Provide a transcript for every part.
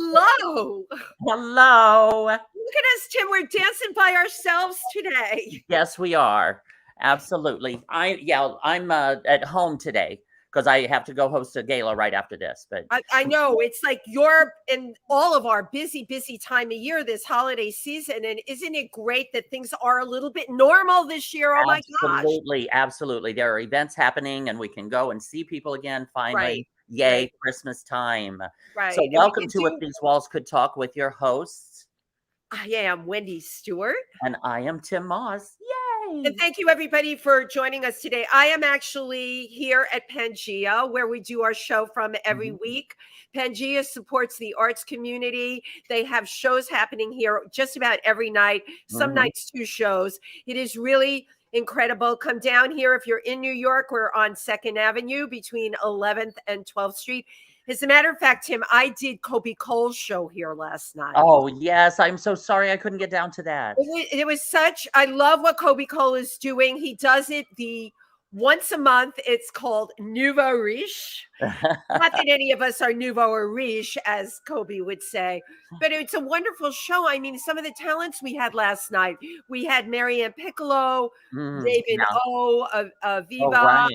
Hello. Hello. Look at us, Tim. We're dancing by ourselves today. Yes, we are. Absolutely. I'm at home today because I have to go host a gala right after this. But I know it's like you're in all of our busy time of year this holiday season. And isn't it great that things are a little bit normal this year? Oh my gosh. Absolutely. There are events happening and we can go and see people again finally. Right. Yay, Right. Christmas time. Right. So And welcome to If These Walls Could Talk with your hosts. I am Wendy Stuart. And I am Tym Moss. Yay! And thank you, everybody, for joining us today. I am actually here at PANGEA, where we do our show from every week. PANGEA supports the arts community. They have shows happening here just about every night, some nights 2 shows. It is really incredible. Come down here if you're in New York. We're on 2nd Avenue between 11th and 12th Street. As a matter of fact, Tim, I did Kobe Cole's show here last night. Oh, yes. I'm so sorry I couldn't get down to that. It was I love what Kobe Cole is doing. He does it once a month. It's called Nouveau Riche. Not that any of us are nouveau or riche, as Kobe would say, but it's a wonderful show. I mean, some of the talents we had last night. We had Marianne Piccolo, David O, Viva,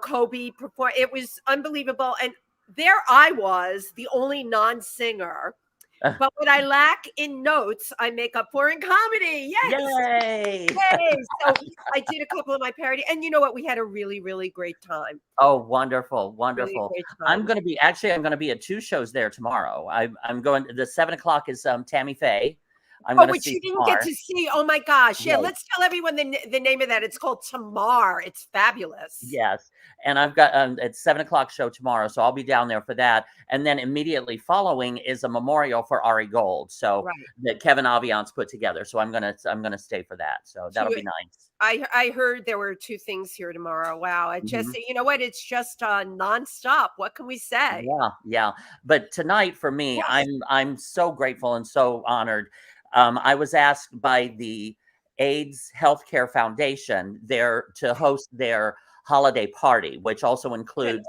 Kobe perform. It was unbelievable. And there I was, the only non-singer. But what I lack in notes, I make up for in comedy. Yes. Yay. Yay. So I did a couple of my parody. And you know what? We had a really, really great time. Oh, wonderful. Wonderful. Really I'm going to be at 2 shows there tomorrow. I'm going, the 7 o'clock is Tammy Faye. Which you didn't get to see. Oh my gosh. Yeah. Let's tell everyone the name of that. It's called Tamar. It's fabulous. Yes. And I've got it's 7 o'clock show tomorrow. So I'll be down there for that. And then immediately following is a memorial for Ari Gold. So that Kevin Aviance put together. So I'm going to stay for that. So that'll be nice. I heard there were 2 things here tomorrow. Wow. I just, you know what? It's just nonstop. What can we say? Yeah. But tonight for me, I'm so grateful and so honored. I was asked by the AIDS Healthcare Foundation there to host their holiday party, which also includes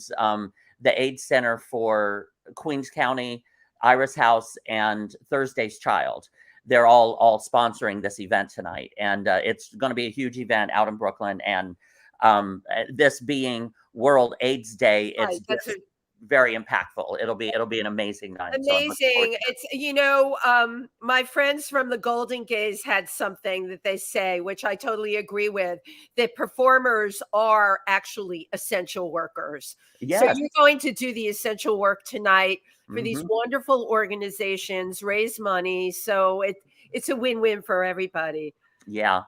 the AIDS Center for Queens County, Iris House, and Thursday's Child. They're all sponsoring this event tonight, and it's going to be a huge event out in Brooklyn. And this being World AIDS Day, it's very impactful. It'll be an amazing night. Amazing. My friends from the Golden Gaze had something that they say, which I totally agree with, that performers are actually essential workers. Yes. So you're going to do the essential work tonight for these wonderful organizations, raise money. So it's a win-win for everybody. Yeah.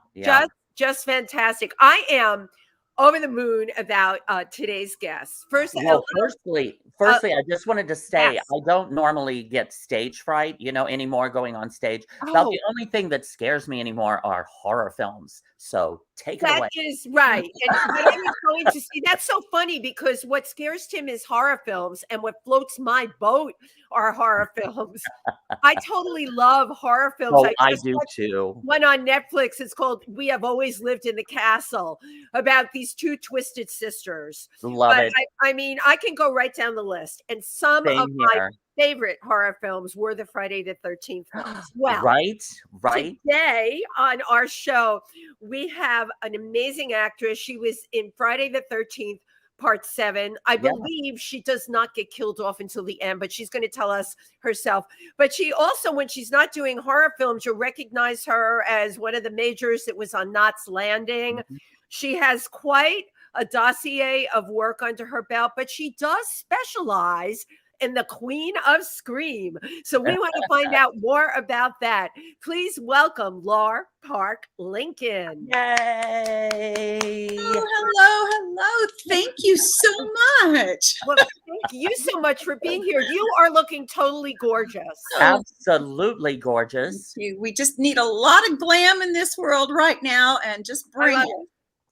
Just fantastic. I am over the moon about today's guest. Firstly, I just wanted to say I don't normally get stage fright, anymore going on stage. About the only thing that scares me anymore are horror films. So take it away. That is right. And what I was going to see, that's so funny because what scares Tim is horror films, and what floats my boat are horror films. I totally love horror films. Oh, I do too. One on Netflix. It's called We Have Always Lived in the Castle, about these 2 twisted sisters. Love it. I mean, I can go right down the list. And some of my favorite horror films were the Friday the 13th films. Well, right. Today on our show, we have an amazing actress. She was in Friday the 13th, Part 7. I believe she does not get killed off until the end, but she's going to tell us herself. But she also, when she's not doing horror films, you'll recognize her as one of the majors that was on Knots Landing. She has quite a dossier of work under her belt, but she does specialize in the Queen of Scream. So we want to find out more about that. Please welcome Lar Park Lincoln. Yay! Hello. Thank you so much. Well, thank you so much for being here. You are looking totally gorgeous. Absolutely gorgeous. We just need a lot of glam in this world right now, and just bring it.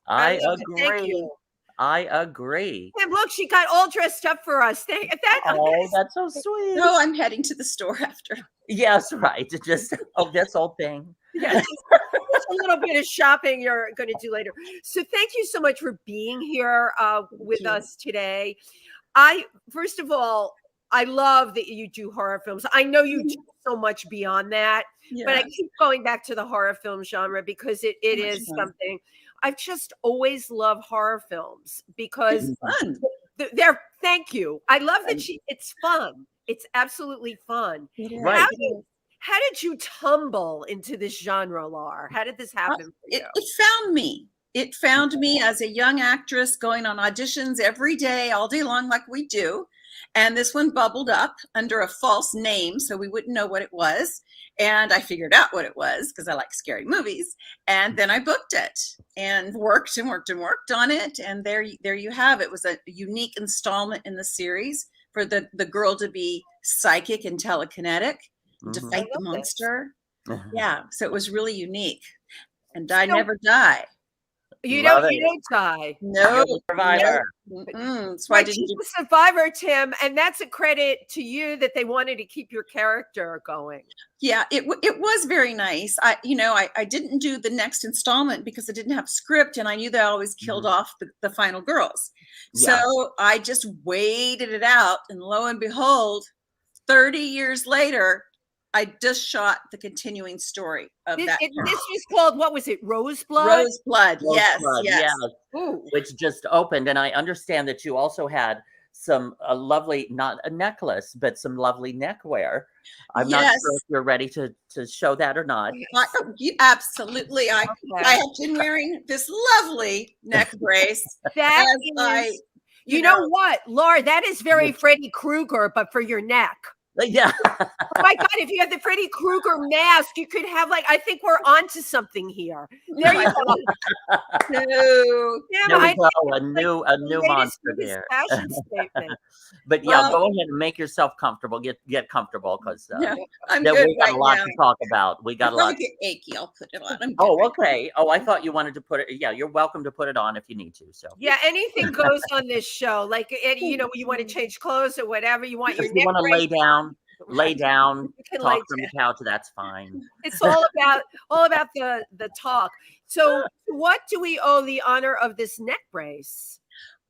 I agree. Thank you. I agree. And look, she got all dressed up for us. That's so sweet. No, I'm heading to the store after. Yes, right. Just this old thing. Yes. A little bit of shopping you're going to do later. So thank you so much for being here with us today. First of all, I love that you do horror films. I know you do so much beyond that, but I keep going back to the horror film genre because it is something. I've just always loved horror films because fun. they're thank you. I love that it's fun. It's absolutely fun. Right. How did you tumble into this genre, Lar? How did this happen for you? It found me. It found me as a young actress going on auditions every day, all day long, like we do. And this one bubbled up under a false name, so we wouldn't know what it was. And I figured out what it was because I like scary movies. And then I booked it and worked and worked and worked on it. And there you have it. It was a unique installment in the series for the girl to be psychic and telekinetic, to fight the monster. Yeah, so it was really unique. And I never die. You don't die. No, survivor. That's why she's a survivor, Tim, and that's a credit to you that they wanted to keep your character going. Yeah, it was very nice. I didn't do the next installment because I didn't have script, and I knew they always killed off the final girls. Yeah. So I just waited it out, and lo and behold, 30 years later, I just shot the continuing story of that. This was called, what was it? Roseblood? Roseblood. Yes. Ooh. Which just opened. And I understand that you also had some lovely, not a necklace, but some lovely neckwear. I'm not sure if you're ready to show that or not. Absolutely. I have been wearing this lovely neck brace. You know what, Lar, that is very Freddy Krueger, but for your neck. Yeah. Oh my God, if you had the Freddy Krueger mask, you could have I think we're onto something here. There you go. There we go. A new monster there. Fashion statement. But yeah, go ahead and make yourself comfortable. Get comfortable because we got a lot to talk about. We got a lot. Get achy. I'll put it on. Okay. Oh, I thought you wanted to put it. Yeah, you're welcome to put it on if you need to. So yeah, anything goes on this show. You want to change clothes or whatever you want. You want to lay down, talk from the couch. That's fine. It's all about the talk. So, what do we owe the honor of this neck brace?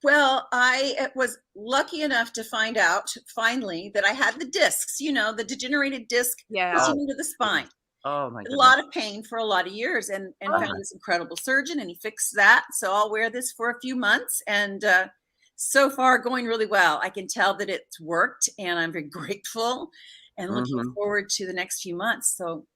Well, I was lucky enough to find out finally that I had the discs. The degenerated disc into the spine. Oh my goodness. A lot of pain for a lot of years, and found this incredible surgeon, and he fixed that. So I'll wear this for a few months, and so far going really well. I can tell that it's worked, and I'm very grateful and looking forward to the next few months. So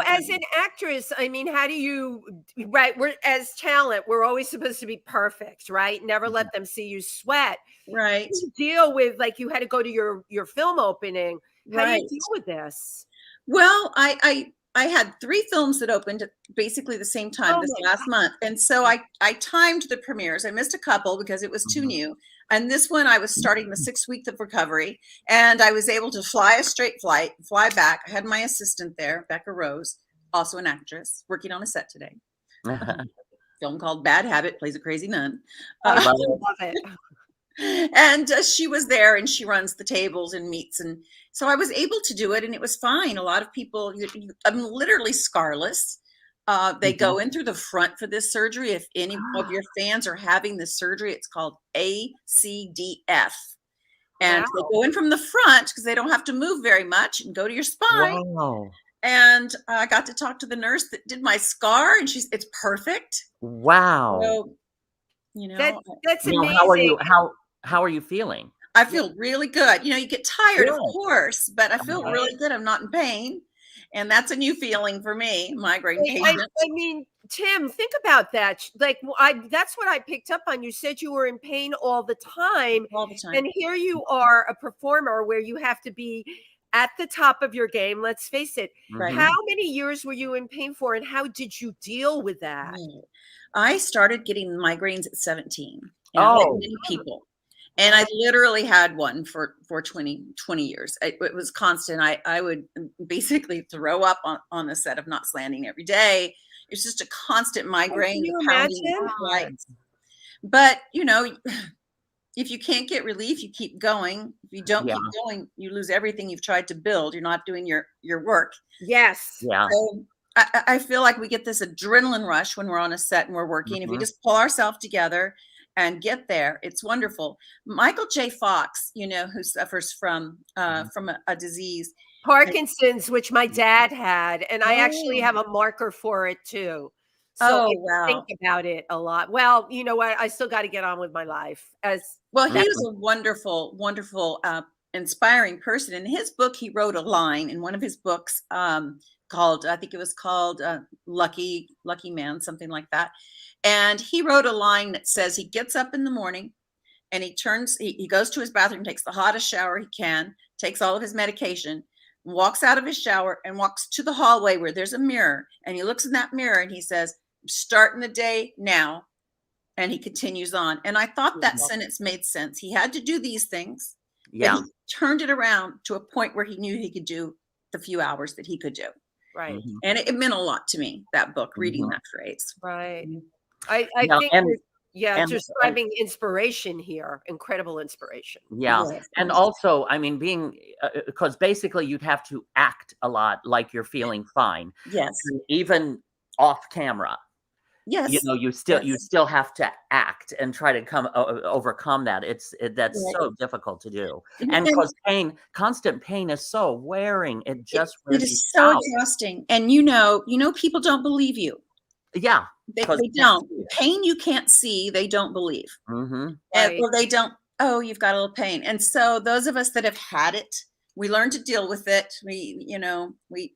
as an actress, I mean, how do you, we're as talent, we're always supposed to be perfect, right? Never let them see you sweat. Right. How do you deal with, you had to go to your film opening. How do you deal with this? Well, I had 3 films that opened at basically the same time this last month. And so I timed the premieres. I missed a couple because it was too new. And this one, I was starting the 6th week of recovery, and I was able to fly a straight flight, fly back. I had my assistant there, Becca Rose, also an actress, working on a set today. Film called Bad Habit, plays a crazy nun. I love it. And she was there, and she runs the tables and meets, and so I was able to do it, and it was fine. A lot of people, I'm literally scarless. They go in through the front for this surgery. If any of your fans are having this surgery, it's called ACDF. And they go in from the front because they don't have to move very much and go to your spine. Wow. And I got to talk to the nurse that did my scar, and it's perfect. Wow. So, that's amazing. How are you feeling? I feel really good. You get tired, of course, but I feel really good. I'm not in pain. And that's a new feeling for me, migraine patient. I mean, Tim, think about that. That's what I picked up on. You said you were in pain all the time. All the time. And here you are, a performer where you have to be at the top of your game. Let's face it. Right. How many years were you in pain for, and how did you deal with that? I started getting migraines at 17. Like many people. And I literally had one for 20 years. It was constant. I would basically throw up on the set of Knots Landing every day. It's just a constant migraine. Can you imagine? But, if you can't get relief, you keep going. If you don't keep going, you lose everything you've tried to build. You're not doing your work. Yes. Yeah. So I feel like we get this adrenaline rush when we're on a set and we're working. If we just pull ourselves together and get there. It's wonderful. Michael J. Fox, you know, who suffers from a disease, Parkinson's, which my dad had, and I actually have a marker for it too. So I wow. think about it a lot. Well, you know what? I still got to get on with my life. Well, he was a wonderful, wonderful, inspiring person. In his book, he wrote a line in one of his books called, I think it was called Lucky Man, something like that. And he wrote a line that says he gets up in the morning and he goes to his bathroom, takes the hottest shower he can, takes all of his medication, walks out of his shower and walks to the hallway where there's a mirror. And he looks in that mirror and he says, I'm starting the day now. And he continues on. And I thought that sentence made sense. He had to do these things. Yeah. But he turned it around to a point where he knew he could do the few hours that he could do. Right. And it meant a lot to me, that book, reading that phrase. Right. I think describing inspiration here, incredible inspiration. Yeah. Yes. And also, I mean, being, because basically you'd have to act a lot like you're feeling fine. Yes. And even off camera. Yes. You know, you still have to act and try to overcome that. That's so difficult to do. And because constant pain is so wearing. It is so exhausting. And you know, people don't believe you. Yeah. They don't. Pain you can't see, they don't believe. Right. Or they don't, oh, you've got a little pain. And so those of us that have had it, we learn to deal with it. We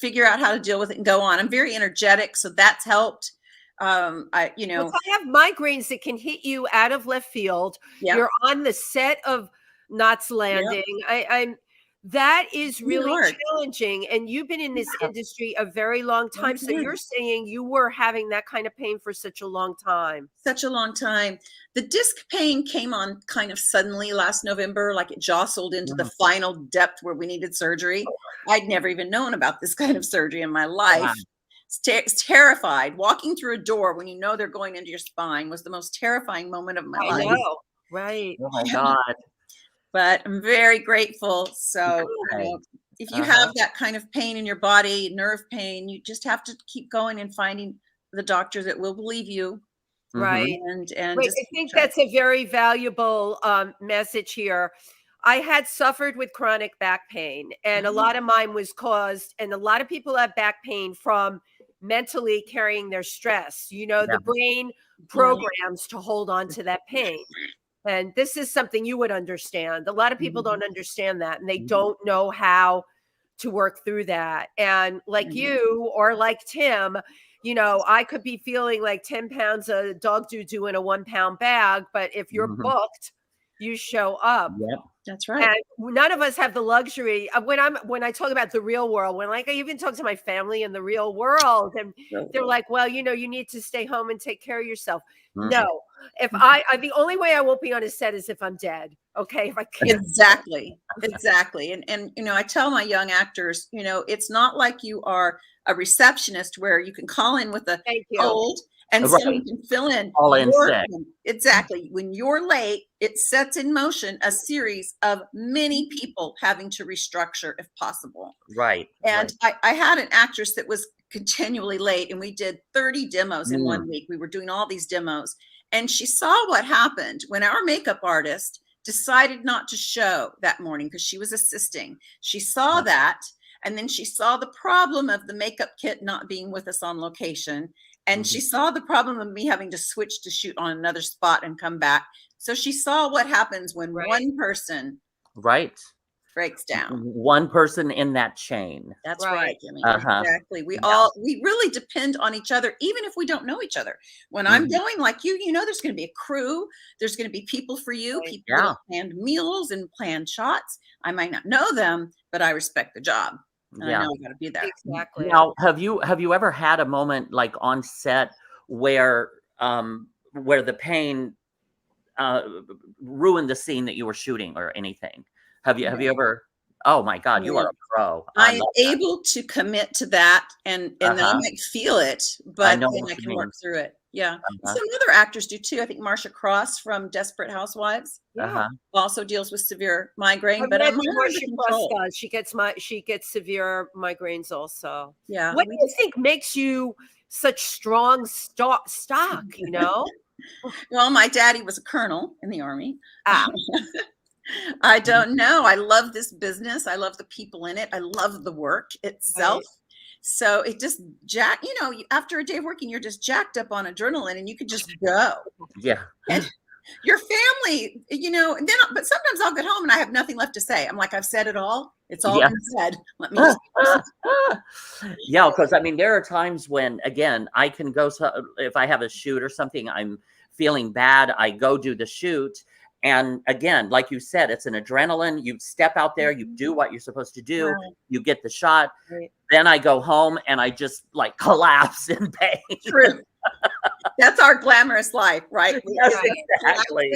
figure out how to deal with it and go on. I'm very energetic, so that's helped. I have migraines that can hit you out of left field. Yeah. You're on the set of Knots Landing. Yep. That is really hard. challenging. And you've been in this industry a very long time. So you're saying you were having that kind of pain for such a long time. Such a long time. The disc pain came on kind of suddenly last November, like it jostled into the final depth where we needed surgery. I'd never even known about this kind of surgery in my life. Wow. Terrified. Walking through a door when you know they're going into your spine was the most terrifying moment of my life. I know. Right. Oh my God. But I'm very grateful. So if you have that kind of pain in your body, nerve pain, you just have to keep going and finding the doctor that will believe you. Right. And I think that's a very valuable message here. I had suffered with chronic back pain, and a lot of mine was caused, and a lot of people have back pain from mentally carrying their stress. You know, the brain programs to hold on to that pain. And this is something you would understand. A lot of people don't understand that, and they don't know how to work through that. And like you or like Tim, you know, I could be feeling like 10 pounds of dog doo-doo in a 1 pound bag, but if you're booked, you show up. Yep. That's right. And none of us have the luxury of when I talk about the real world, when like I even talk to my family in the real world, and they're like, well, you know, you need to stay home and take care of yourself. No, if the only way I won't be on a set is if I'm dead. Okay. If I can't. Exactly. And, you know, I tell my young actors, you know, it's not like you are a receptionist where you can call in with a cold and someone can fill in. All in sick. Exactly. When you're late, it sets in motion a series of many people having to restructure if possible. Right. And I had an actress that was continually late, and we did 30 demos in 1 week. We were doing all these demos, and she saw what happened when our makeup artist decided not to show that morning because she was assisting. She saw that, and then she saw the problem of the makeup kit not being with us on location. And she saw the problem of me having to switch to shoot on another spot and come back. So she saw what happens when one person breaks down. One person in that chain. That's right, Jimmy. Exactly. We really depend on each other, even if we don't know each other. When I'm going like you know, there's going to be a crew. There's going to be people for you, people that planned meals and planned shots. I might not know them, but I respect the job. And I know I got to be there. Exactly. Now, have you ever had a moment like on set where the pain ruined the scene that you were shooting or anything? Have you ever? Oh my God, you are a pro. I'm able to commit to that, and then I might feel it, but then I can work through it. Yeah. Some other actors do too. I think Marsha Cross from Desperate Housewives also deals with severe migraine, but I'm Marsha Cross does. She gets severe migraines also. Yeah. What do you think makes you such strong stock, you know? Well, my daddy was a colonel in the Army. Ah, I don't know. I love this business. I love the people in it. I love the work itself. right. So it just after a day of working, you're just jacked up on adrenaline and you could just go. Yeah. And your family, and then, but sometimes I'll get home and I have nothing left to say. I'm like, I've said it all. It's all Yeah. been said. Let me just Yeah, because I mean, there are times when, again, I can go, if I have a shoot or something, I'm feeling bad, I go do the shoot. And again, like you said, it's an adrenaline. You step out there, you do what you're supposed to do, Right. you get the shot. Right. Then I go home and I just like collapse in pain. True. That's our glamorous life, right? Yes, exactly.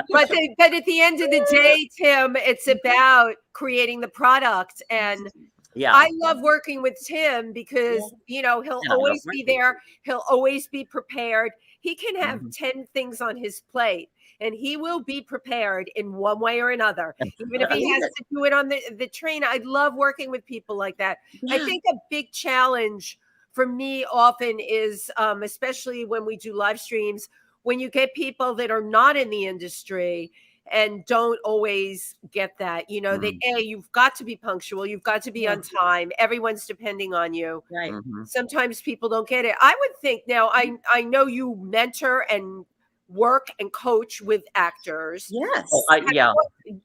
But at the end of the day, Tim, it's about creating the product. And Yeah. I love working with Tim because, he'll Yeah, always I be love there. He'll always be prepared. He can have Mhm. 10 things on his plate and he will be prepared in one way or another. Even if he has to do it on the train. I love working with people like that. I think a big challenge for me often is, especially when we do live streams, when you get people that are not in the industry and don't always get that, you've got to be punctual. You've got to be on time. Everyone's depending on you. Right. Mhm. Sometimes people don't get it. I would think now, I know you mentor and work and coach with actors. Yes. Yeah.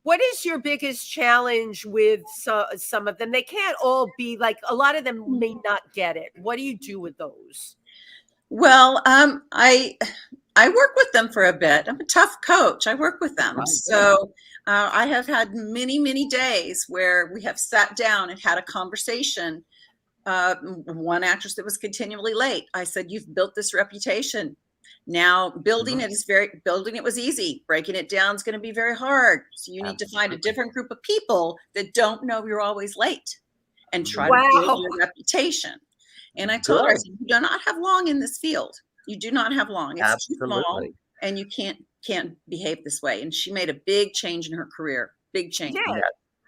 What is your biggest challenge with some of them? They can't all be like, a lot of them may not get it. What do you do with those? Well, I work with them for a bit. I'm a tough coach. I work with them. Right. So I have had many, many days where we have sat down and had a conversation. One actress that was continually late, I said, "You've built this reputation. Now building it was easy. Breaking it down is going to be very hard. So you need to find a different group of people that don't know you're always late and try to build your reputation." And I told her, I said, "You do not have long in this field. You do not have long. It's too small, and you can't behave this way." And she made a big change in her career. Big change. Yeah.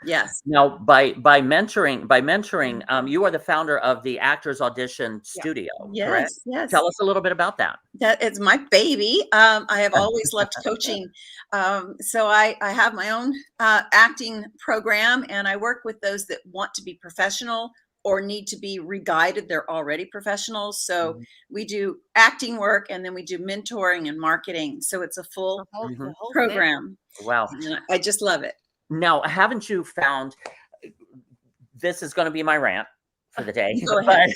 Yes. Now, by mentoring, you are the founder of the Actors Audition Studio, correct? Yes. Yes. Tell us a little bit about that. That is my baby. I have always loved coaching. So I have my own acting program, and I work with those that want to be professional or need to be re-guided. They're already professionals. So we do acting work, and then we do mentoring and marketing. So it's a full The whole program. Wow. And I just love it. Now, haven't you found, this is going to be my rant for the day. Go ahead.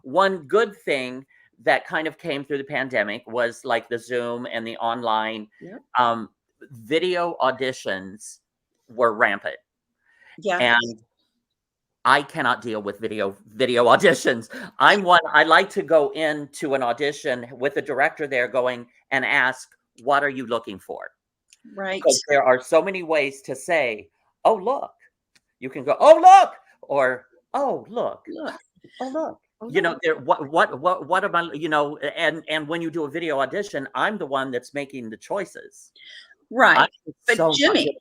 One good thing that kind of came through the pandemic was like the Zoom and the online video auditions were rampant. Yeah. And I cannot deal with video auditions. I like to go into an audition with the director there going and ask, "What are you looking for?" Right. Because there are so many ways to say, "Oh, look." You can go, "Oh, look," or "Oh, look." Oh, look. What am I, and when you do a video audition, I'm the one that's making the choices. Right. But so Jimmy,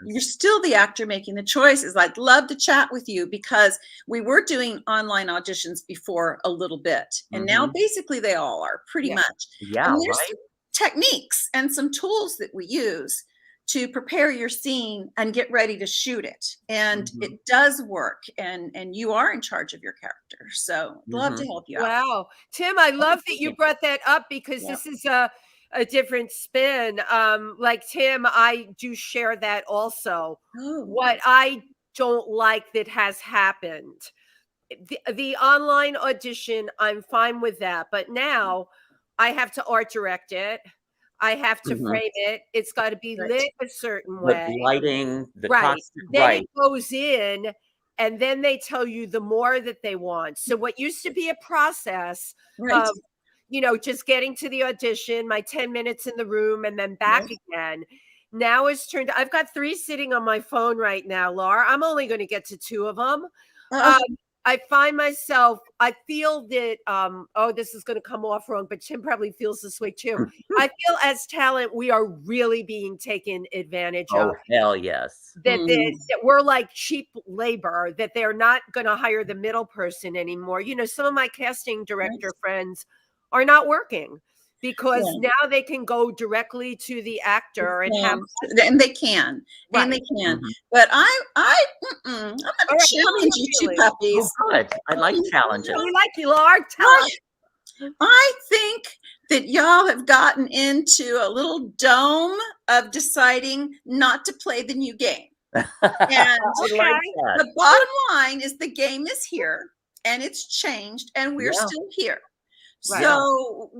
you're still the actor making the choices. I'd love to chat with you because we were doing online auditions before a little bit. And now basically they all are pretty much. Yeah, and there's right. techniques and some tools that we use to prepare your scene and get ready to shoot it. And it does work. And you are in charge of your character. So I'd love to help you out. Wow. Tim, I love that you brought that up because this is a different spin. Like Tim, I do share that also. What I don't like that has happened, the online audition, I'm fine with that. But now I have to art direct it. I have to frame it. It's got to be lit a certain way. With lighting, the costume, then it goes in, and then they tell you the more that they want. So what used to be a process of, just getting to the audition, my 10 minutes in the room, and then back again. Now it's turned. I've got 3 sitting on my phone right now, Lar. I'm only going to get to 2 of them. I find myself, I feel that, this is going to come off wrong, but Tim probably feels this way too. I feel as talent, we are really being taken advantage of. Oh, hell yes. That we're like cheap labor, that they're not going to hire the middle person anymore. You know, some of my casting director friends are not working because now they can go directly to the actor and have, and they can, right. and they can. But I'm going to challenge you two puppies. Oh, good. I like challenges. We like you, Lar. Tell us. I think that y'all have gotten into a little dome of deciding not to play the new game. And the bottom line is the game is here and it's changed and we're still here. Right. So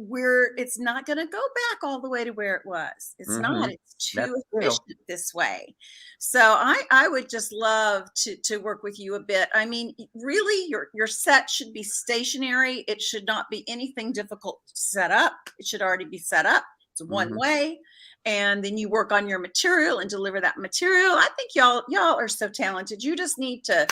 it's not going to go back all the way to where it was. It's not. It's too efficient this way. So I would just love to work with you a bit. I mean, really, your set should be stationary. It should not be anything difficult to set up. It should already be set up. It's one way. And then you work on your material and deliver that material. I think y'all are so talented. You just need to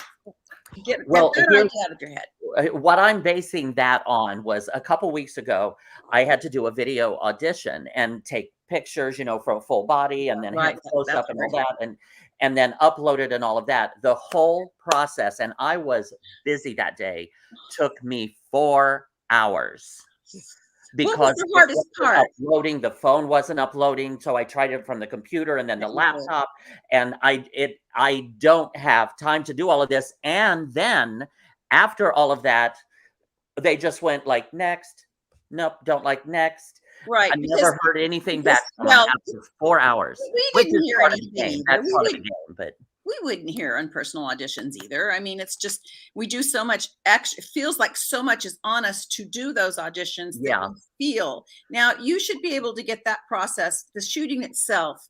get that idea out of your head. What I'm basing that on was a couple weeks ago, I had to do a video audition and take pictures, you know, for a full body and then have close up and all that and then upload it and all of that. The whole process, and I was busy that day, took me 4 hours. Because what was the hardest part? Uploading, the phone wasn't uploading, so I tried it from the computer and then the laptop, and I don't have time to do all of this. And then after all of that, they just went like, next, nope, don't like, next. Right. I never heard anything back from them after 4 hours. We didn't hear anything. That's part of the game, but we wouldn't hear unpersonal auditions either. I mean, it's just, we do so much extra. It feels like so much is on us to do those auditions that we feel. Now, you should be able to get that process, the shooting itself,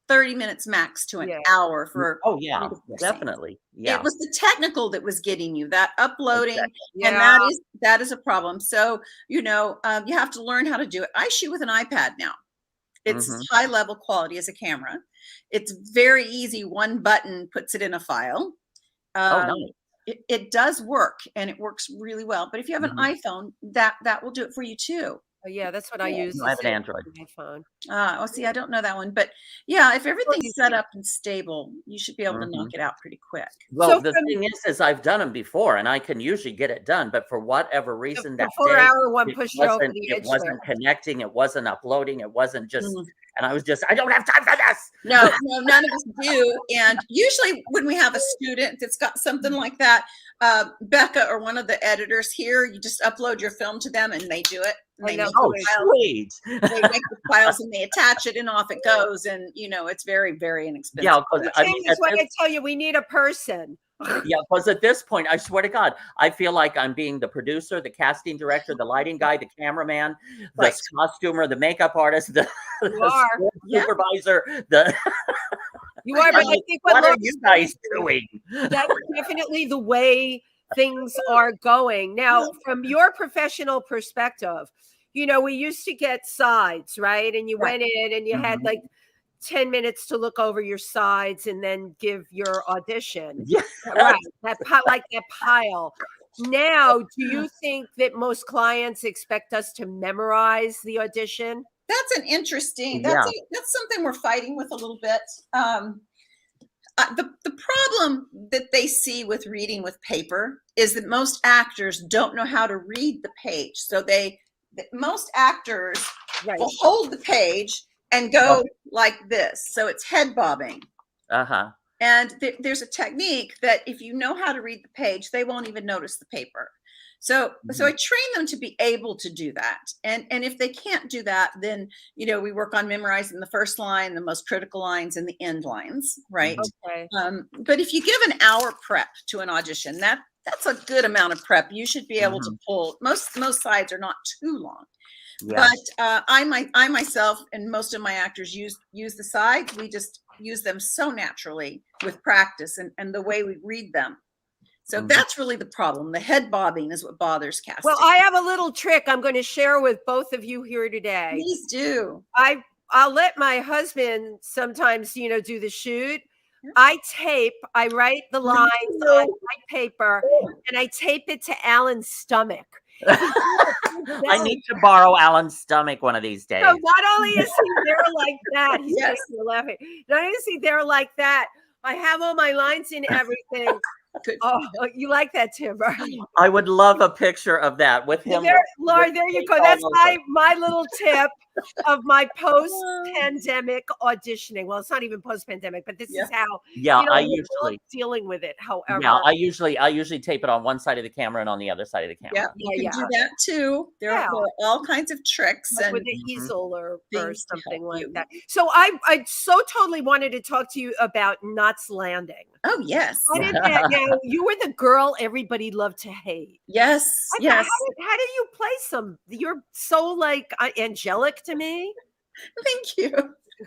30 minutes max to an hour for. Oh, yeah, definitely. Yeah. It was the technical that was getting you, that uploading. And that is a problem. So, you know, you have to learn how to do it. I shoot with an iPad now. It's high level quality as a camera. It's very easy. One button puts it in a file. Nice. It does work and it works really well. But if you have an iPhone, that will do it for you too. Oh, yeah, that's what I use. I have an Android phone. See, I don't know that one, but yeah, if everything's set up and stable, you should be able to knock it out pretty quick. Well, the thing is I've done them before, and I can usually get it done. But for whatever reason, that 4 hour one pushed over the edge. It wasn't connecting. It wasn't uploading. It wasn't just. And I was just, I don't have time for this. No, none of us do. And usually when we have a student that's got something like that, Becca or one of the editors here, you just upload your film to them and they do it. And they sweet. They make the files and they attach it and off it goes. And, you know, it's very, very inexpensive. Yeah, because that's why I tell you, we need a person. Yeah, because at this point, I swear to God, I feel like I'm being the producer, the casting director, the lighting guy, the cameraman, the costumer, the makeup artist, the supervisor. You are, but I think what are you guys doing? That's definitely the way things are going. Now, from your professional perspective, you know, we used to get sides, right? And you went in and you had like 10 minutes to look over your sides and then give your audition. Yeah. Right. That pile. Now, do you think that most clients expect us to memorize the audition? That's an interesting, that's something we're fighting with a little bit. The problem that they see with reading with paper is that most actors don't know how to read the page. So most actors will hold the page and go like this. So it's head bobbing. And there's a technique that if you know how to read the page, they won't even notice the paper. So I train them to be able to do that. And if they can't do that, then, you know, we work on memorizing the first line, the most critical lines, and the end lines, right? Okay. But if you give an hour prep to an audition, that's a good amount of prep. You should be able to pull. Most sides are not too long. Yeah. But I myself and most of my actors use the sides. We just use them so naturally with practice and the way we read them. So that's really the problem. The head bobbing is what bothers casting. Well, I have a little trick I'm going to share with both of you here today. Please do. I'll let my husband sometimes, you know, do the shoot, I write the lines on my paper and I tape it to Alan's stomach. I need to borrow Alan's stomach one of these days. So not only is he there like that, he's laughing. Not only is he there like that, I have all my lines and everything. Oh, you like that, Timber? I would love a picture of that with him. Laura, there you go. That's my little tip of my post-pandemic auditioning. Well, it's not even post-pandemic, but this is how I usually dealing with it. However, I usually tape it on one side of the camera and on the other side of the camera. You can do that too. There are all kinds of tricks, like and with an easel or something like that. So I so totally wanted to talk to you about Knots Landing. Oh yes. Now you were the girl everybody loved to hate. Yes. How do you play some? You're so like angelic to me. Thank you.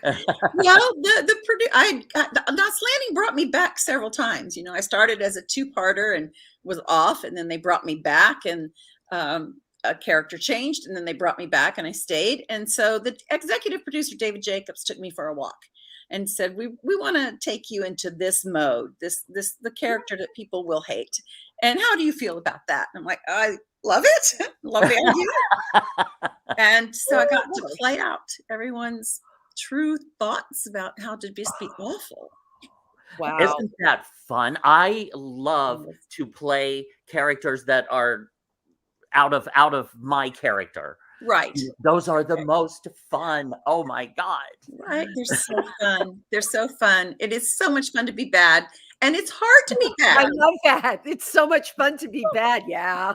Well, Knots Landing brought me back several times. You know, I started as a 2-parter and was off, and then they brought me back, and a character changed, and then they brought me back, and I stayed. And so the executive producer David Jacobs took me for a walk and said, we want to take you into this mode, the character that people will hate. And how do you feel about that? And I'm like, I love it. Love the idea. And so I got to play out everyone's true thoughts about how to just be awful. Wow. Isn't that fun? I love to play characters that are out of my character. Right. Those are the most fun. Oh my God. Right. They're so fun. They're so fun. It is so much fun to be bad. And it's hard to be bad. I love that. It's so much fun to be bad. Yeah.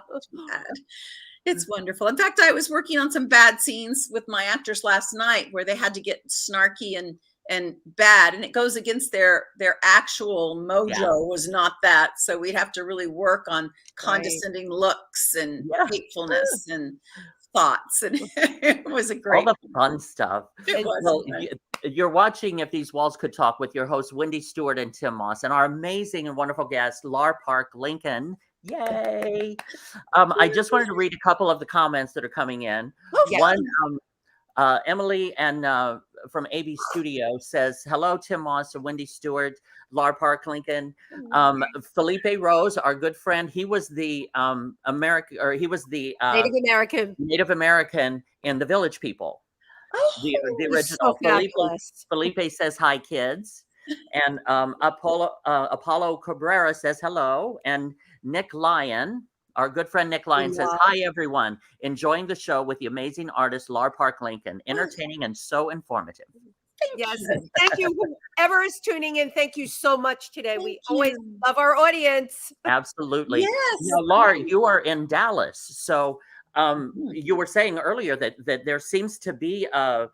It's wonderful. In fact, I was working on some bad scenes with my actors last night where they had to get snarky and bad, and it goes against their actual mojo was not that. So we'd have to really work on condescending looks and hatefulness and thoughts, and it was a great, all the fun stuff. It was. Well, you're watching If These Walls Could Talk with your hosts Wendy Stuart and Tym Moss, and our amazing and wonderful guest Lar Park Lincoln. Yay! I just wanted to read a couple of the comments that are coming in. One, Emily and from AB Studio says, "Hello, Tym Moss and Wendy Stuart, Lar Park Lincoln." Felipe Rose, our good friend, he was the Native American in The Village People. The original. So Felipe says, "Hi, kids." And Apollo Cabrera says hello. And Nick Lyon, our good friend Nick Lyon, says, "Hi, everyone. Enjoying the show with the amazing artist Lar Park Lincoln. Entertaining and so informative." Thank you. Whoever is tuning in, thank you so much today. We always love our audience. Absolutely. Yes. Now, Lar, you are in Dallas. So you were saying earlier that there seems to be a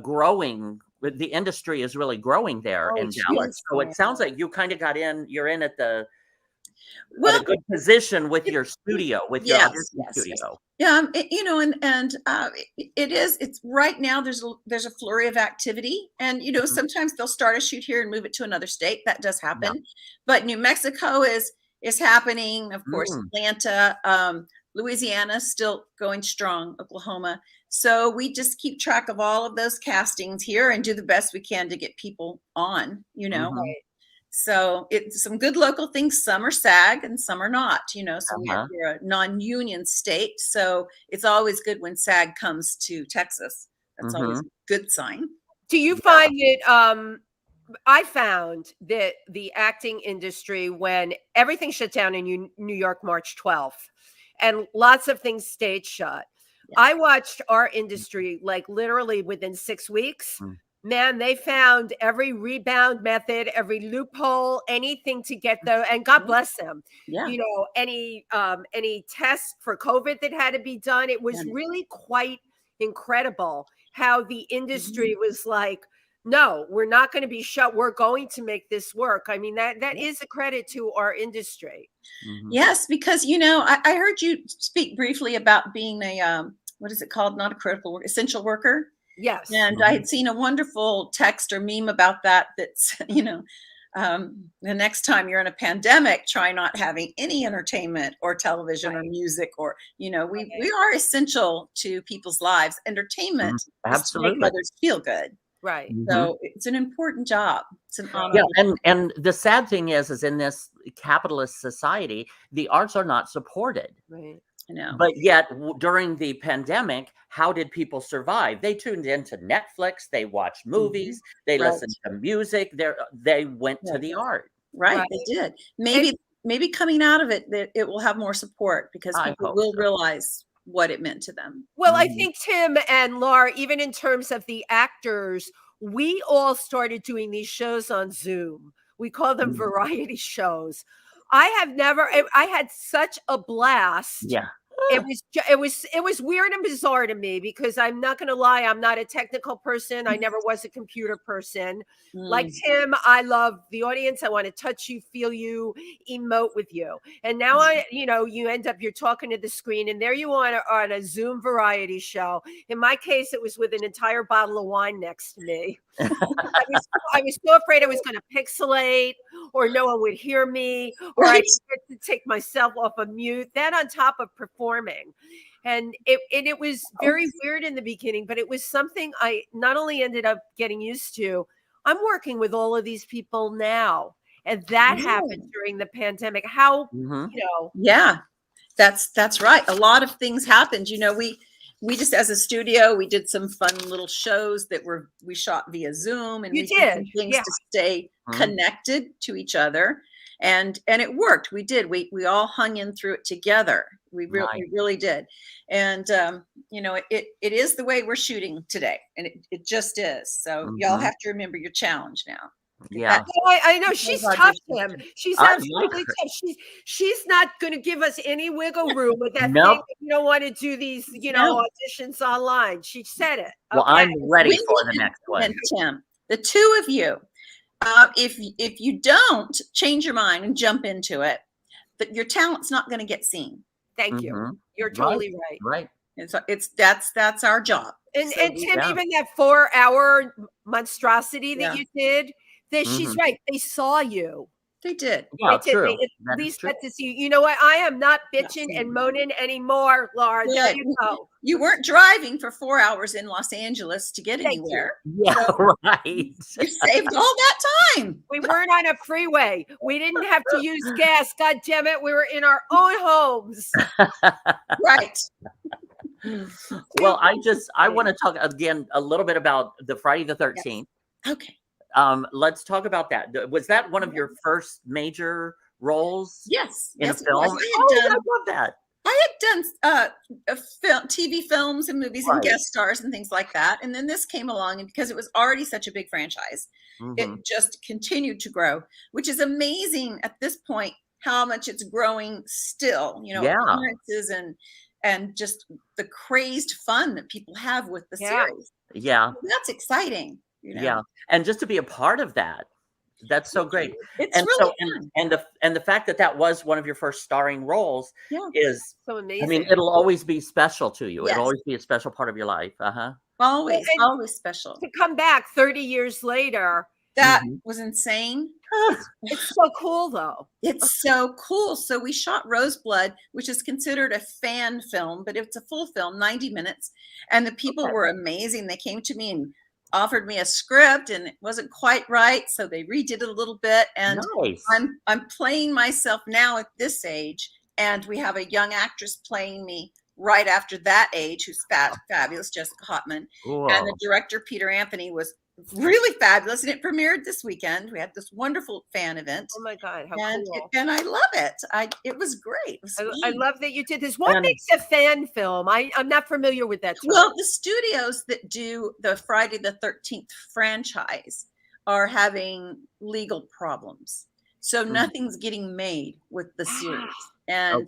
growing, the industry is really growing there in Dallas. So it sounds like you kind of you're in at a good position with your studio, with your audition studio. Yeah, it's right now there's a flurry of activity, and sometimes they'll start a shoot here and move it to another state. That does happen. But New Mexico is happening, of course. Atlanta, Louisiana still going strong, Oklahoma. So we just keep track of all of those castings here and do the best we can to get people on, So it's some good local things. Some are SAG and some are not, so we're a non-union state. So it's always good when SAG comes to Texas. That's always a good sign. Do you find it, I found that the acting industry, when everything shut down in New York, March 12th, and lots of things stayed shut, I watched our industry like literally within 6 weeks. Man, they found every rebound method, every loophole, anything to get there. And God bless them. Any tests for COVID that had to be done. It was really quite incredible how the industry was like, no, we're not going to be shut. We're going to make this work. I mean, that is a credit to our industry. Yes, because, I heard you speak briefly about being a, what is it called? Not a critical worker, essential worker. Yes. And I had seen a wonderful text or meme about that. That's, the next time you're in a pandemic, try not having any entertainment or television or music or, we are essential to people's lives. Entertainment absolutely is to make others feel good. Right. So it's an important job. It's an honor. Yeah, and the sad thing is in this capitalist society, the arts are not supported. Right. I know. But yet, during the pandemic, how did people survive? They tuned into Netflix, they watched movies, they listened to music, they went to the art. Right, they did. Maybe coming out of it, it will have more support because people will realize what it meant to them. Well, I think Tim and Lar, even in terms of the actors, we all started doing these shows on Zoom. We call them variety shows. I had such a blast. Yeah. It was weird and bizarre to me because I'm not going to lie, I'm not a technical person. I never was a computer person. Like Tim, I love the audience. I want to touch you, feel you, emote with you. And now you end up, you're talking to the screen and there you are on a Zoom variety show. In my case, it was with an entire bottle of wine next to me. I was so afraid I was going to pixelate or no one would hear me or I had to take myself off of mute. Then on top of performing. And it was very weird in the beginning, but it was something I not only ended up getting used to, I'm working with all of these people now. And that happened during the pandemic. How, Yeah, that's right. A lot of things happened. We just, as a studio, we did some fun little shows that we shot via Zoom and we did some things to stay connected to each other. And it worked. We did. We all hung in through it together. We really did. And, it is the way we're shooting today. And it just is. So y'all have to remember your challenge now. Yeah. I know she's tough, Tim. She's absolutely tough. She's not going to give us any wiggle room with that thing. That you don't want to do these, auditions online. She said it. Well, I'm ready for the next one. And Tim, the two of you, if you don't change your mind and jump into it, but your talent's not going to get seen. Thank you. You're totally right. Right. And so that's our job. And Tim, even that 4-hour monstrosity that you did, she's right. They saw you. They did. Yeah, they at least got to see you. You know what? I am not bitching and moaning anymore, Lar. Yeah, you weren't driving for 4 hours in Los Angeles to get anywhere. Yeah, so right. You saved all that time. We weren't on a freeway. We didn't have to use gas. God damn it. We were in our own homes. Right. Well, I want to talk again a little bit about the Friday the 13th. Yes. Okay. Let's talk about that. Was that one of your first major roles? Yes. In a film? I love that. I had done TV films and movies and guest stars and things like that. And then this came along, and because it was already such a big franchise, it just continued to grow, which is amazing at this point, how much it's growing still, appearances and just the crazed fun that people have with the series. Yeah. That's exciting. Yeah. And just to be a part of that, that's so great. It's really fun. And the fact that was one of your first starring roles is so amazing. I mean, it'll always be special to you. It'll always be a special part of your life. Always special. To come back 30 years later. That was insane. It's so cool, though. It's so cool. So we shot Roseblood, which is considered a fan film, but it's a full film, 90 minutes. And the people were amazing. They came to me and offered me a script, and it wasn't quite right, so they redid it a little bit. And I'm playing myself now at this age, and we have a young actress playing me right after that age, who's fabulous, Jessica Hotman. Whoa. And the director, Peter Anthony, was really fabulous, and it premiered this weekend. We had this wonderful fan event. Oh my God, how cool. And I love it. It was great. It was I love that you did this. What makes a fan film? I'm not familiar with that term. Well, the studios that do the Friday the 13th franchise are having legal problems. So nothing's getting made with the series. And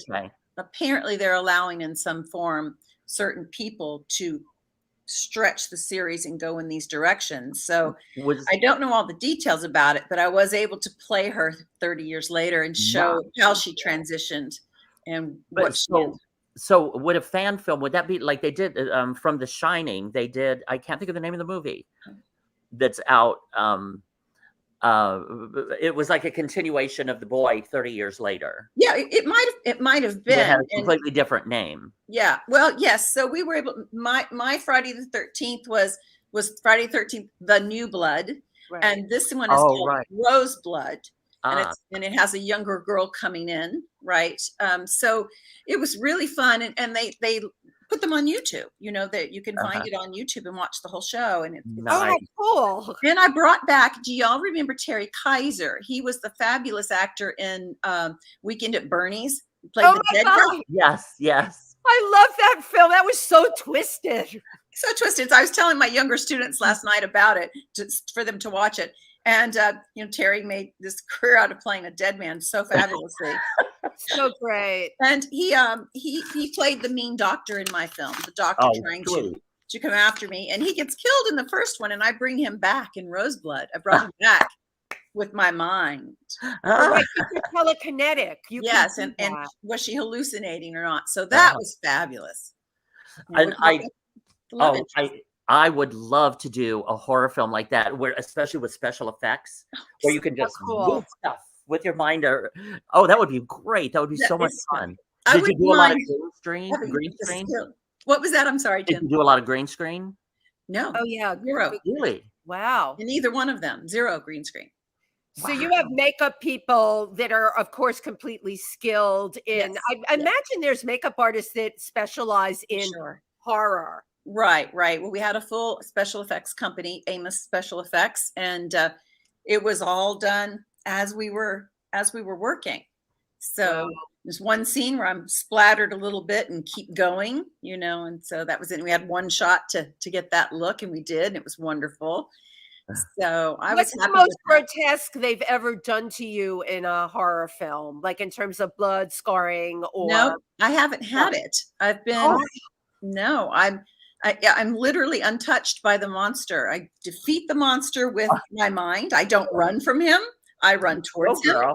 apparently they're allowing in some form certain people to stretch the series and go in these directions. So I don't know all the details about it, but I was able to play her 30 years later and show how she transitioned and what she did. So would a fan film, would that be like they did from The Shining? They did, I can't think of the name of the movie that's out. It was like a continuation of The Boy 30 years later. Yeah, it might have been. It had a completely different name. Yeah. Well, yes. So we were able, my Friday the 13th was was Friday the 13th, The New Blood. Right. And this one is called right. Rose Blood. Ah, And it has a younger girl coming in, right? So it was really fun. And they put them on YouTube, that you can find it on YouTube and watch the whole show. And nice. Oh, cool. and I brought back, do y'all remember Terry Kaiser? He was the fabulous actor in Weekend at Bernie's. He played Oh the my dead God. girl. Yes. I love that film. That was so twisted. So twisted. So I was telling my younger students last night about it for them to watch it. And, Terry made this career out of playing a dead man so fabulously. So great. And he played the mean doctor in my film, the doctor trying to come after me. And he gets killed in the first one. And I bring him back in Roseblood. I brought him back with my mind. Like you're telekinetic. Yes. And was she hallucinating or not? So that was fabulous. And I would love to do a horror film like that, where especially with special effects, where you can just move stuff with your mind. That would be great. That would be so much fun. Did you do a lot of green screen? What was that? I'm sorry, Tim. Did you do a lot of green screen? No. Oh yeah, 0. Really? Wow. In either one of them, 0 green screen. So you have makeup people that are, of course, completely skilled in. Yes. I imagine there's makeup artists that specialize in horror. Right. Well, we had a full special effects company, Amos Special Effects, and it was all done as we were working. So there's one scene where I'm splattered a little bit and keep going, and so that was it. We had one shot to get that look, and we did, and it was wonderful. So What's the most grotesque they've ever done to you in a horror film, like in terms of blood, scarring, or? No, I haven't had it. I've been no, I'm literally untouched by the monster. I defeat the monster with my mind. I don't run from him. I run towards him.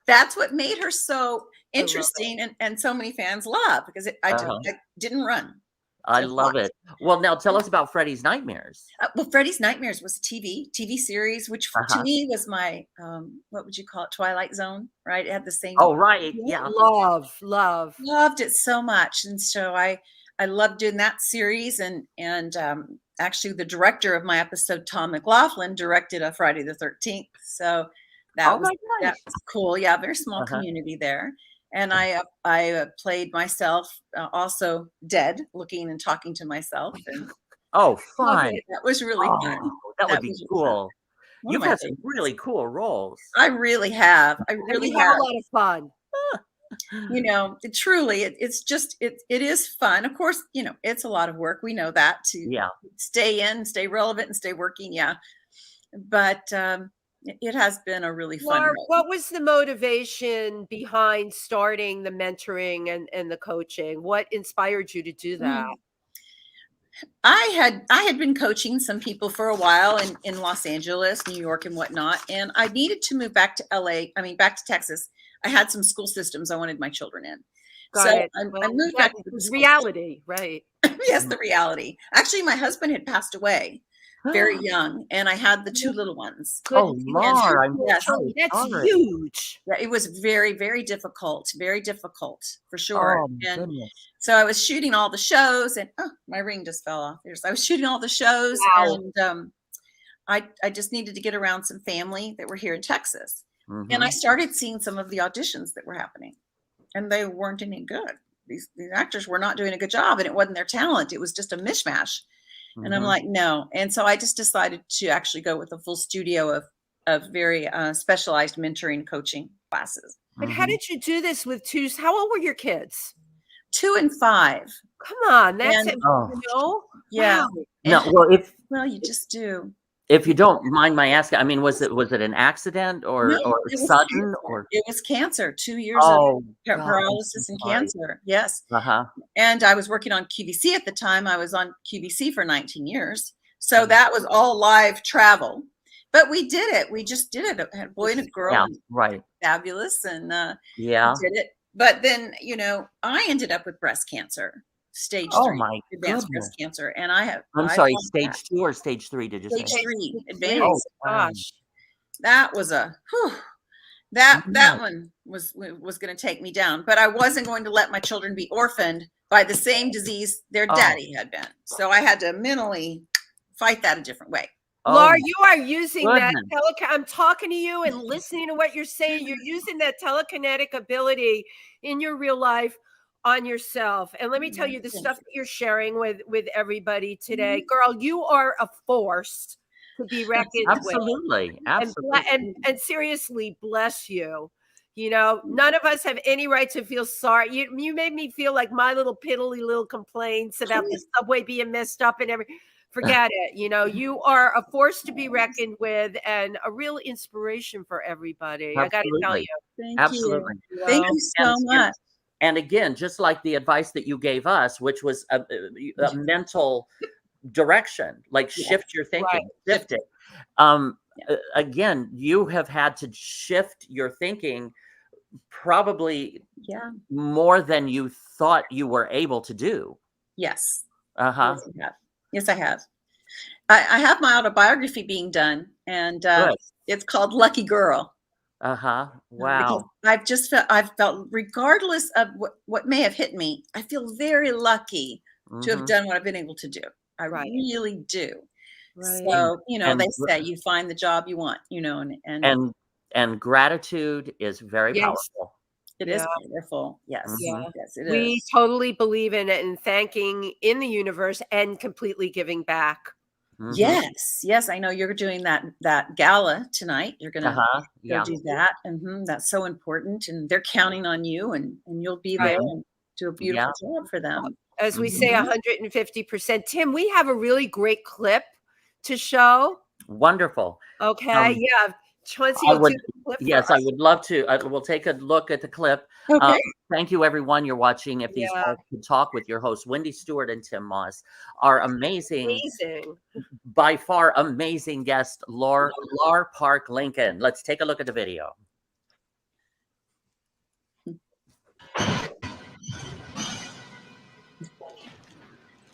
That's what made her so interesting and so many fans love, because I didn't run. I love it. Well, now tell us about Freddy's Nightmares. Well, Freddy's Nightmares was a TV series, which to me was my, what would you call it? Twilight Zone, right? It had the same. Oh, right. Yeah. Loved it so much. And so I loved doing that series. And actually the director of my episode, Tom McLaughlin, directed a Friday the 13th. So that was cool. Yeah. Very small community there. And I played myself, also dead, looking and talking to myself. And fun! That was really fun. That would be cool. You've had some really cool roles. I really have. I really have a lot of fun. Truly, it's just it is fun. Of course, it's a lot of work. We know that to stay in, stay relevant, and stay working. Yeah, but. It has been a really fun Lar, role. what was the motivation behind starting the mentoring and the coaching? What inspired you to do that? I had been coaching some people for a while in Los Angeles, New York, and whatnot, and I needed to move back to back to Texas. I had some school systems I wanted my children in. I moved back to the reality, right? Yes, the reality. Actually, my husband had passed away very young, and I had the 2 little ones. Lar, that's huge. Yeah, it was very, very difficult for sure. Goodness. So I was shooting all the shows, and my ring just fell off. I was shooting all the shows, and I just needed to get around some family that were here in Texas, and I started seeing some of the auditions that were happening, and they weren't any good. These actors were not doing a good job, and it wasn't their talent. It was just a mishmash. And I'm like, no. And so I just decided to actually go with a full studio of very specialized mentoring coaching classes. But how did you do this with 2? How old were your kids? 2 and 5. Come on. That's it. Yeah. Wow. No, well, you just do. If you don't mind my asking, I mean, was it an accident or sudden cancer. or it was cancer? 2 years of paralysis and cancer. Yes. And I was working on QVC at the time. I was on QVC for 19 years. So that was all live travel. But we did it. We just did it. I had a boy and a girl. Yeah, right. Fabulous. And we did it. But then, I ended up with breast cancer. Stage 3 advanced breast cancer, and I'm sorry, stage 2 or stage 3? Did you say stage 3 advanced? Gosh, that was that one was going to take me down. But I wasn't going to let my children be orphaned by the same disease their daddy had been. So I had to mentally fight that a different way. Laura, Oh, you are using that goodness. I'm talking to you and listening to what you're saying. You're using that telekinetic ability in your real life on yourself. And let me tell you, the stuff that you're sharing with everybody today, girl, you are a force to be reckoned with. Absolutely. Absolutely. And seriously, bless you. You know, none of us have any right to feel sorry. You made me feel like my little piddly little complaints about the subway being messed up and everything. Forget it. You know, you are a force to be reckoned with and a real inspiration for everybody. I got to tell you. Thank Absolutely. you. Thank you so much. And again, just like the advice that you gave us, which was a mental direction, like shift your thinking, shift it. Again, you have had to shift your thinking probably more than you thought you were able to do. Yes. Uh-huh. Yes, I have. I have my autobiography being done, and it's called Lucky Girl. Uh-huh. Wow. Because I've felt, regardless of what may have hit me, I feel very lucky to have done what I've been able to do. I really do. Right. So, you know, they say you find the job you want, you know, and gratitude is very powerful. It is powerful. Yes. Yeah. Yes, it is. We totally believe in it and thanking in the universe and completely giving back. Yes. Yes. I know you're doing that gala tonight. You're going to go do that. That's so important. And they're counting on you, and you'll be there and do a beautiful job for them. As we say, 150%. Tim, we have a really great clip to show. Wonderful. Okay. Chauncey, I would love to. We'll take a look at the clip. Okay. Thank you, everyone. You're watching If These Guys Could Talk with your hosts, Wendy Stuart and Tym Moss. Our amazing, by far amazing guest, Lar Park Lincoln. Let's take a look at the video.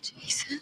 Jason.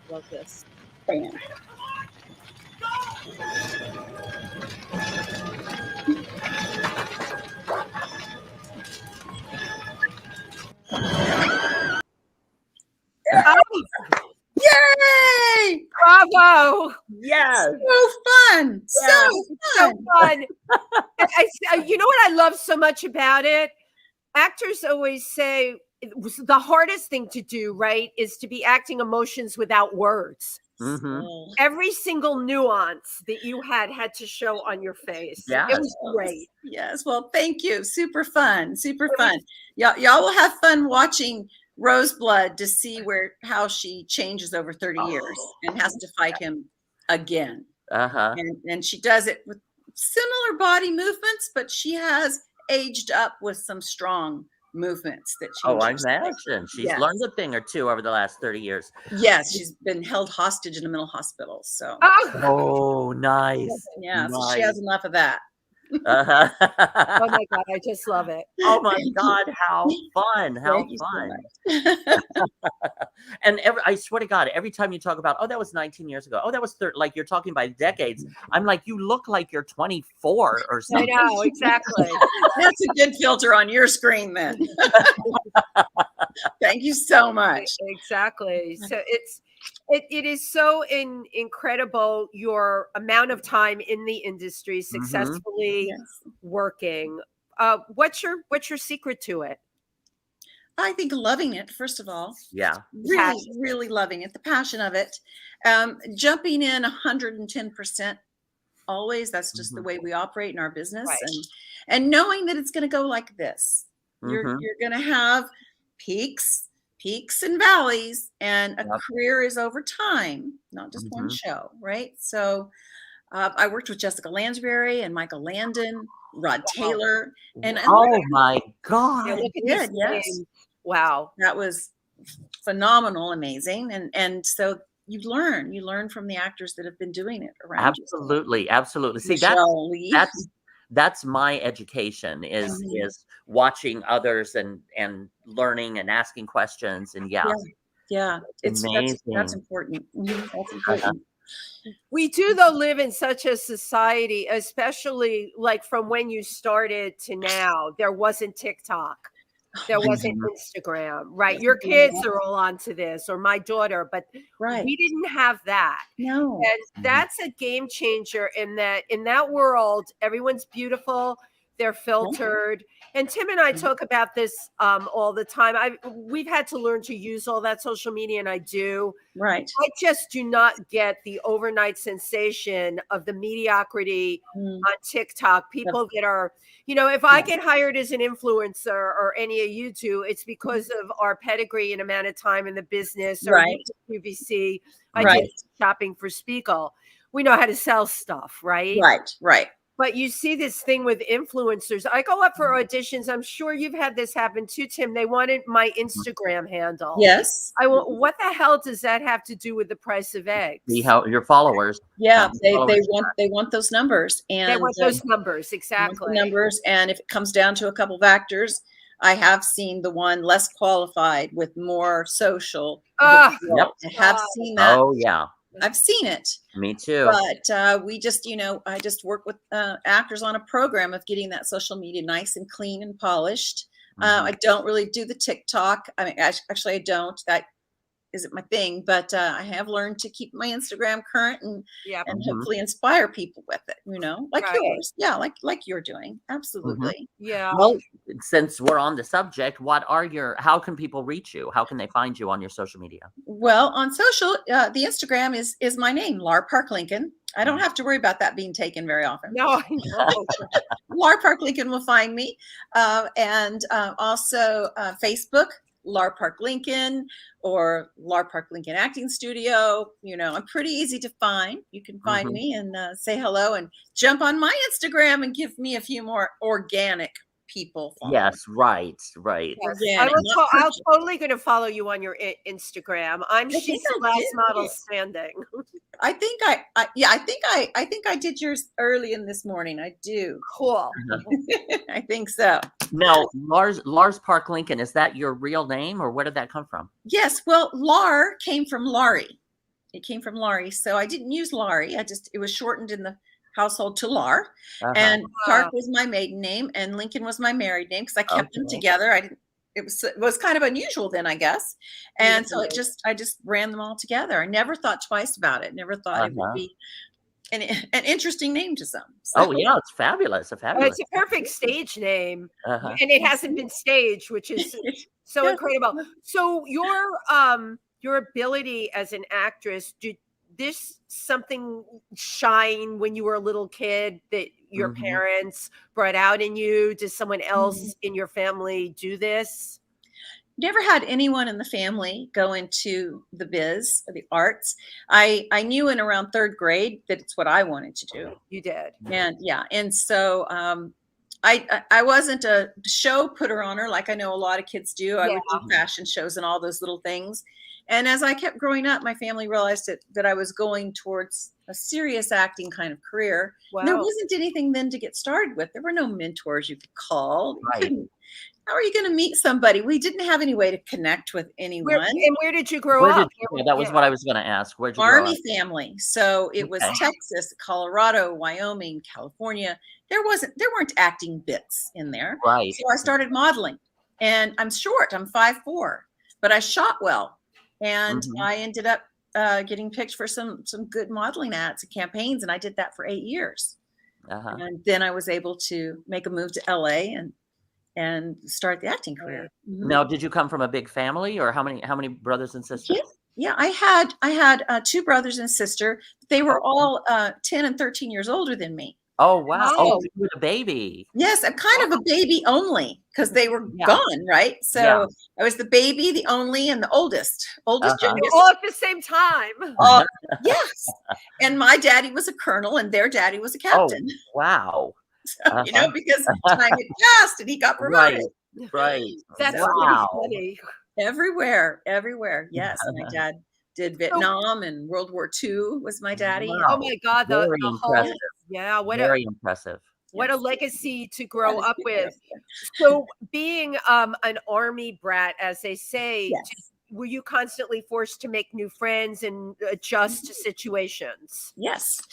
Love this. Bam. Yay! Bravo! Yes. So fun. Yeah. So fun. You know what I love so much about it? Actors always say it was the hardest thing to do, right? Is to be acting emotions without words. Mm-hmm. Every single nuance that you had to show on your face. Yes. It was great. Yes. Well, thank you. Super fun. Super fun. Y'all will have fun watching Roseblood to see how she changes over 30 years and has to fight him again. Uh-huh. And she does it with similar body movements, but she has aged up with some strong movements that she. Oh, I imagine she's learned a thing or two over the last 30 years. Yes, she's been held hostage in a mental hospital. So. Oh, nice. Yeah, nice. so she has enough of that. Uh-huh. Oh my God, I just love it. Oh my God, how fun. How fun. So And I swear to God, every time you talk about, oh, that was 19 years ago. Oh, that was like you're talking by decades. I'm like, you look like you're 24 or something. I know, exactly. That's a good filter on your screen then. Thank you so much. Exactly. So it is so incredible your amount of time in the industry successfully working. What's your secret to it? I think loving it, first of all. Yeah. Really loving it, the passion of it. Jumping in 110% always. That's just the way we operate in our business. Right. And knowing that it's going to go like this. You're going to have peaks and valleys, and a career is over time, not just one show, right? So I worked with Jessica Lansbury and Michael Landon, Rod Taylor, and oh my God, look at yes, wow, that was phenomenal, amazing, and so you learn from the actors that have been doing it around. Absolutely. See, that's my education is watching others and learning and asking questions and it's amazing. That's important. That's important. We do though live in such a society, especially like from when you started to now. There wasn't TikTok. There wasn't Instagram, right? Your kids are all onto this, or my daughter, but we didn't have that. No. And that's a game changer in that world, everyone's beautiful, they're filtered. And Tim and I talk about this all the time. We've had to learn to use all that social media, and I do. Right. I just do not get the overnight sensation of the mediocrity on TikTok. People that are, if I get hired as an influencer or any of you do, it's because of our pedigree and amount of time in the business or QVC. I did shopping for Spiegel. We know how to sell stuff, right? Right. But you see this thing with influencers. I go up for auditions. I'm sure you've had this happen too, Tim. They wanted my Instagram handle. Yes. What the hell does that have to do with the price of eggs? See how your followers. Yeah, they want those numbers, and they want those numbers, exactly. Numbers, and if it comes down to a couple of actors, I have seen the one less qualified with more social. I have seen that. Oh yeah. I've seen it. Me too. But we just, I just work with actors on a program of getting that social media nice and clean and polished. I don't really do the TikTok. I mean, actually, I don't. isn't my thing, but I have learned to keep my Instagram current and Yeah. hopefully inspire people with it, like Right. yours. Yeah, like you're doing. Absolutely. Yeah. Well, since we're on the subject, how can people reach you? How can they find you on your social media? Well, on social, the Instagram is my name, Lar Park Lincoln. I don't have to worry about that being taken very often. No, I know. Lar Park Lincoln will find me. And also Facebook, Lar Park Lincoln, or Lar Park Lincoln Acting Studio. I'm pretty easy to find. You can find me and say hello and jump on my Instagram and give me a few more organic people. Yes, right. Yes. I'm totally going to follow you on your Instagram. She's the last model standing. I think I think I did yours early in this morning. I do. Cool. I think so. Now, Lars Park Lincoln, is that your real name, or where did that come from? Yes. Well, Lar came from Laurie. It came from Laurie. So I didn't use Laurie. It was shortened in the household to Lar. And Park was my maiden name and Lincoln was my married name because I kept them together. It was kind of unusual then, I guess. And so I just ran them all together. I never thought twice about it. Never thought it would be an interesting name to some. So. Oh yeah, it's fabulous. It's a perfect stage name. And it hasn't been staged, which is so incredible. So your ability as an actress, did this something shine when you were a little kid that your parents brought out in you? Does someone else in your family do this? Never had anyone in the family go into the biz or the arts. I knew in around third grade that it's what I wanted to do. You did. And so I wasn't a show putter on her like I know a lot of kids do. I would do fashion shows and all those little things. And as I kept growing up, my family realized that I was going towards a serious acting kind of career. Wow. There wasn't anything then to get started with. There were no mentors you could call. Right. How are you going to meet somebody? We didn't have any way to connect with anyone. Where did you grow up? That was what I was going to ask. Where'd you Army family. So it was Texas, Colorado, Wyoming, California. There weren't acting bits in there. Right. So I started modeling, and I'm short. I'm 5'4", but I shot well. And I ended up getting picked for some good modeling ads and campaigns, and I did that for 8 years. And then I was able to make a move to LA and start the acting career. Now, did you come from a big family, or how many brothers and sisters? Yeah, I had 2 brothers and sister. They were all 10 and 13 years older than me. Oh, wow. Oh, you were the baby. Yes, I'm kind of a baby only because they were gone, right? So I was the baby, the only, and the oldest. Youngest. All at the same time. Yes. And my daddy was a colonel and their daddy was a captain. Oh, wow. So, because time had passed and he got promoted. Right. That's really funny. Everywhere. Yes. My dad did Vietnam and World War II was my daddy. Wow. Oh my God. Very impressive. Very impressive. What a legacy to grow up with. So being an Army brat, as they say, were you constantly forced to make new friends and adjust to situations? Yes.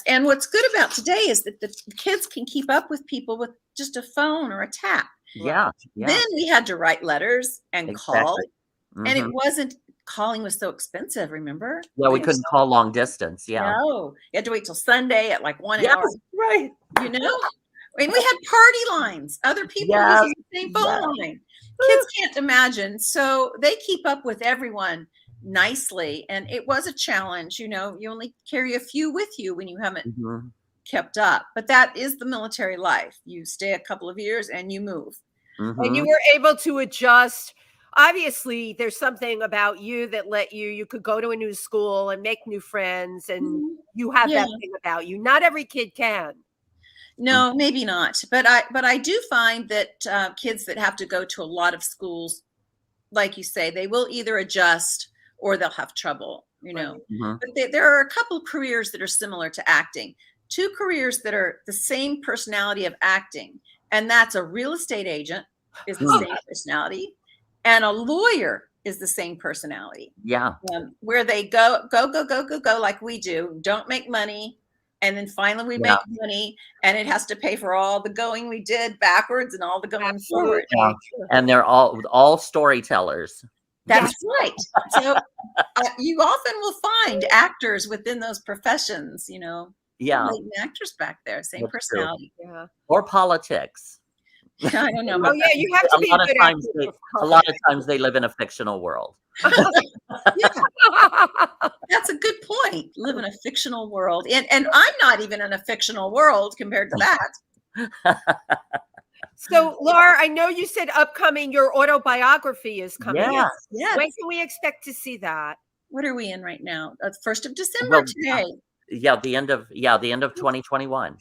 And what's good about today is that the kids can keep up with people with just a phone or a tap. Yeah. Then we had to write letters and call. And it wasn't, calling was so expensive, remember? Yeah, we couldn't call long distance. Yeah. No, you had to wait till Sunday at like 1 hour. Right. And we had party lines. Other people using the same phone line. Kids can't imagine. So they keep up with everyone nicely. And it was a challenge. You only carry a few with you when you haven't kept up. But that is the military life. You stay a couple of years and you move. And you were able to adjust. Obviously, there's something about you that let you could go to a new school and make new friends, and you have that thing about you. Not every kid can. No, maybe not. But I do find that kids that have to go to a lot of schools, like you say, they will either adjust or they'll have trouble, But there are a couple of careers that are similar to acting. 2 careers that are the same personality of acting, and that's a real estate agent is the same personality. And a lawyer is the same personality. Yeah. Where they go like we do, don't make money. And then finally we make money and it has to pay for all the going we did backwards and all the going forward. Yeah. And they're all storytellers. That's right. So you often will find actors within those professions, Yeah. latent actors back there, same That's true. personality. Yeah. Or politics. I don't know. Oh yeah, you have to be a good actor. A lot of times they live in a fictional world. Yeah, that's a good point. Live in a fictional world. And I'm not even in a fictional world compared to that. So, Lar, I know you said upcoming, your autobiography is coming. Yes. Yes. When can we expect to see that? What are we in right now? 1st of December today. Yeah, the end of 2021.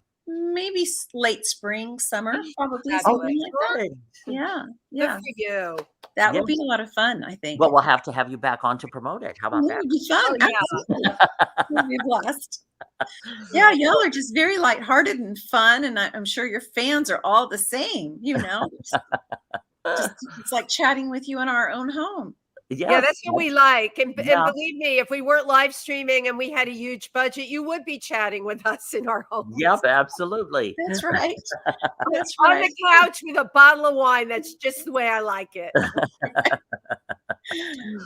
Maybe late spring, summer, probably Oh, something like that. Good. Yeah. Good for you. That would be a lot of fun, I think. Well, we'll have to have you back on to promote it. How about It that? would be fun. Oh, yeah. Absolutely. It would be a blast. Yeah, y'all are just very lighthearted and fun, and I'm sure your fans are all the same. It's like chatting with you in our own home. Yeah, that's what we like. And believe me, if we weren't live streaming and we had a huge budget, you would be chatting with us in our home. Yep, absolutely. That's right. That's On right. the couch with a bottle of wine. That's just the way I like it.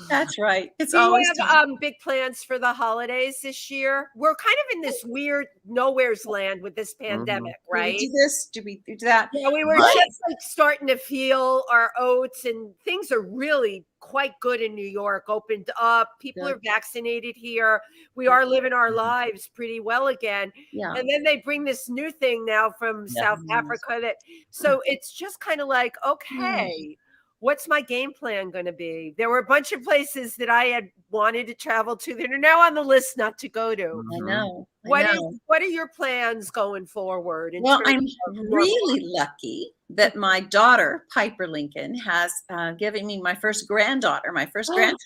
That's right. It's Do you always have big plans for the holidays this year? We're kind of in this weird nowhere's land with this pandemic, right? Do we do this? Do we do that? Yeah, we were just like starting to feel our oats, and things are really quite good in New York. Opened up, people are vaccinated here. We are living our lives pretty well again. Yeah. And then they bring this new thing now from South Africa so it's just kind of like, okay, what's my game plan going to be? There were a bunch of places that I had wanted to travel to that are now on the list not to go to. I know. What are your plans going forward? Well, I'm really lucky that my daughter, Piper Lincoln, has given me my first granddaughter, my first grandchild.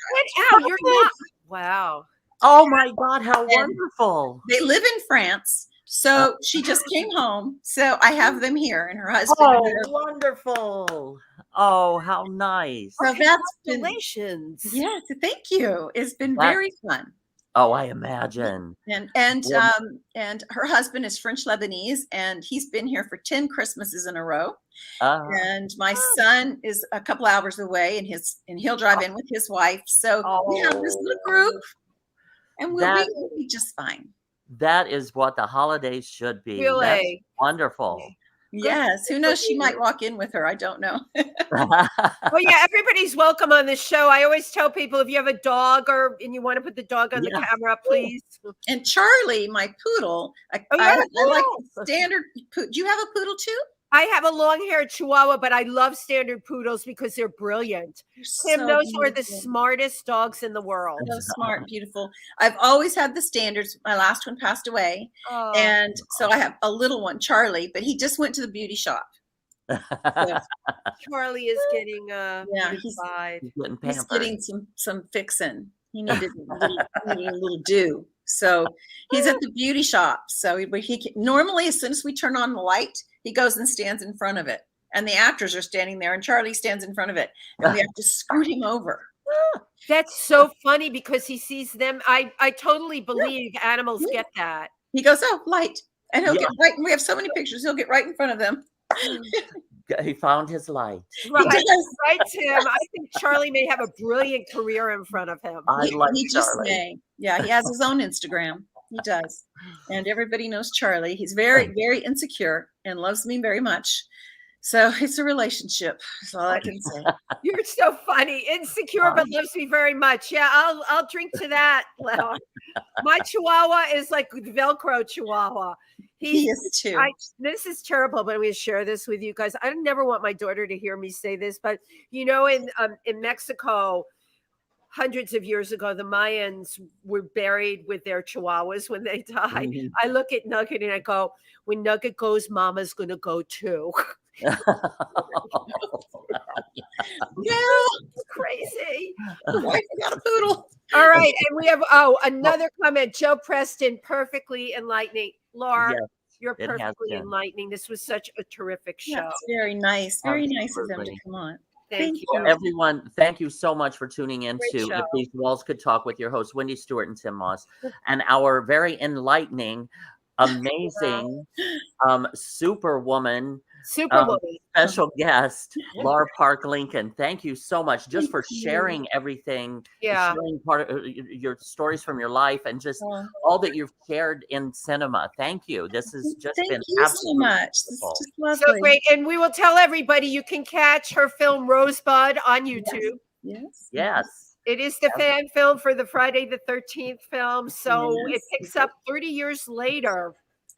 You're not. Wow. Oh my God, how wonderful. They live in France. So she just came home. So I have them here, and her husband. Oh, wonderful. Oh, how nice. So that's Congratulations. Yes, thank you. It's been very fun. Oh, I imagine. And her husband is French Lebanese, and he's been here for 10 Christmases in a row. And my son is a couple hours away, and he'll drive in with his wife. So we have this little group, and we'll be just fine. That is what the holidays should be. Really? That's wonderful. Yes. Who knows? She might walk in with her. I don't know. Well, yeah, everybody's welcome on this show. I always tell people, if you have a dog and you want to put the dog on the camera, please. And Charlie, my poodle, I like standard. Do you have a poodle too? I have a long-haired Chihuahua, but I love standard poodles because they're brilliant. Tim, those are the smartest dogs in the world. So smart, beautiful. I've always had the standards. My last one passed away. And so I have a little one, Charlie, but he just went to the beauty shop. So, Charlie is getting he's getting some fixing. He needed a little do. So he's at the beauty shop. So he normally, as soon as we turn on the light, he goes and stands in front of it. And the actors are standing there, and Charlie stands in front of it. And we have to scoot him over. That's so funny because he sees them. I totally believe animals get that. He goes, oh, light. And he'll get right. And we have so many pictures. He'll get right in front of them. He found his light. Right, Tim. I think Charlie may have a brilliant career in front of him. I like he just may. Yeah, he has his own Instagram. He does. And everybody knows Charlie. He's very, very insecure and loves me very much. So it's a relationship. That's all I can say. You're so funny. Insecure, but loves me very much. Yeah, I'll drink to that. My Chihuahua is like Velcro Chihuahua. He is too. This is terrible, but I'm going to share this with you guys. I never want my daughter to hear me say this, but in Mexico, hundreds of years ago, the Mayans were buried with their Chihuahuas when they died. Mm-hmm. I look at Nugget and I go, when Nugget goes, Mama's going to go too. Yeah, crazy. The wife got a poodle. All right, and we have another comment. Joe Preston, perfectly enlightening. Lar, you're perfectly enlightening. This was such a terrific show. That's very nice. Very nice of them to come on. Thank you. Everyone, thank you so much for tuning in to If These Walls Could Talk with your hosts, Wendy Stuart and Tym Moss, and our very enlightening, amazing superwoman, Superwoman. Special guest, Lar Park Lincoln. Thank you so much just for sharing everything, sharing part of your stories from your life, and just all that you've shared in cinema. Thank you. This has just been absolutely so much. This is just lovely. So great. And we will tell everybody you can catch her film Rosebud on YouTube. Yes. It is the fan film for the Friday the 13th film. So it picks up 30 years later.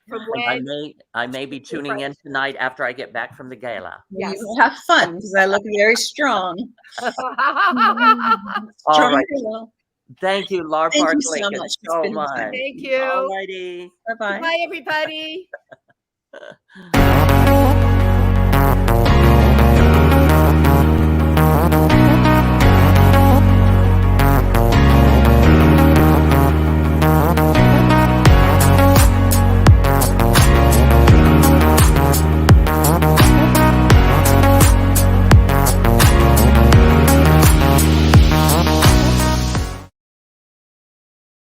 From when I may be tuning in tonight after I get back from the gala. Yes. You will have fun because I look very strong. All right. Thank you, Lar Park Lincoln, so much. Thank you. All righty. Bye-bye. Bye, everybody.